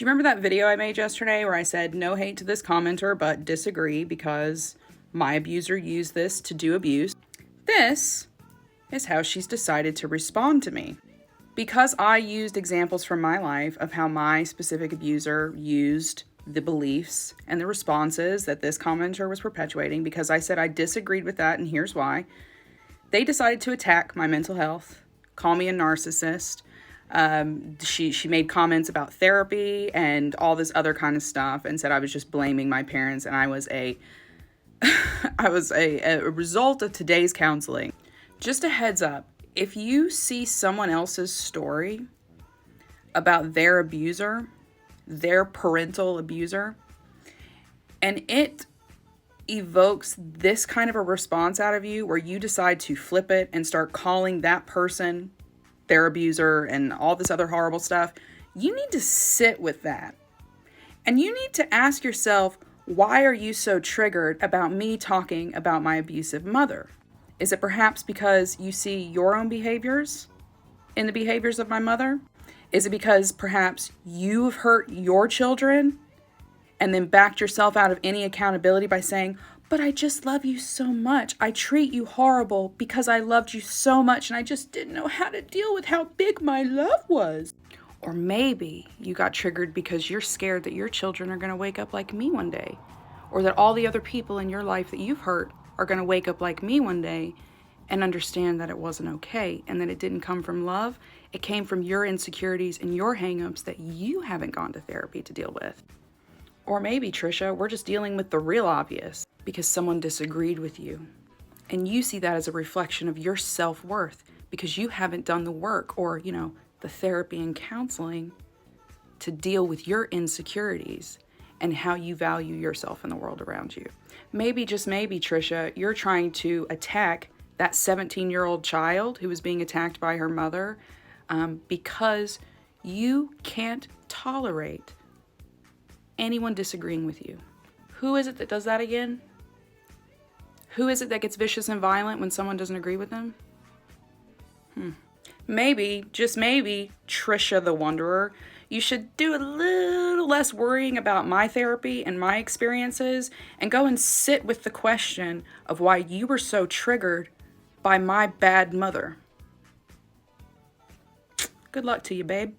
Do you remember that video I made yesterday where I said no hate to this commenter, but disagree because my abuser used this to do abuse? This is how she's decided to respond to me. Because I used examples from my life of how my specific abuser used the beliefs and the responses that this commenter was perpetuating, because I said I disagreed with that and here's why, they decided to attack my mental health, call me a narcissist. She made comments about therapy and all this other kind of stuff and said I was just blaming my parents and I was a result of today's counseling. Just a heads up, if you see someone else's story about their abuser, their parental abuser, and it evokes this kind of a response out of you where you decide to flip it and start calling that person their abuser and all this other horrible stuff, you need to sit with that. And you need to ask yourself, why are you so triggered about me talking about my abusive mother? Is it perhaps because you see your own behaviors in the behaviors of my mother? Is it because perhaps you've hurt your children and then backed yourself out of any accountability by saying, but I just love you so much. I treat you horrible because I loved you so much and I just didn't know how to deal with how big my love was. Or maybe you got triggered because you're scared that your children are going to wake up like me one day, or that all the other people in your life that you've hurt are going to wake up like me one day and understand that it wasn't okay and that it didn't come from love. It came from your insecurities and your hangups that you haven't gone to therapy to deal with. Or maybe, Trisha, we're just dealing with the real obvious because someone disagreed with you. And you see that as a reflection of your self-worth because you haven't done the work or, the therapy and counseling to deal with your insecurities and how you value yourself in the world around you. Maybe, just maybe, Trisha, you're trying to attack that 17-year-old child who was being attacked by her mother because you can't tolerate anyone disagreeing with you. Who is it that does that again? Who is it that gets vicious and violent when someone doesn't agree with them? Maybe, just maybe, Trisha the Wanderer, you should do a little less worrying about my therapy and my experiences and go and sit with the question of why you were so triggered by my bad mother. Good luck to you, babe.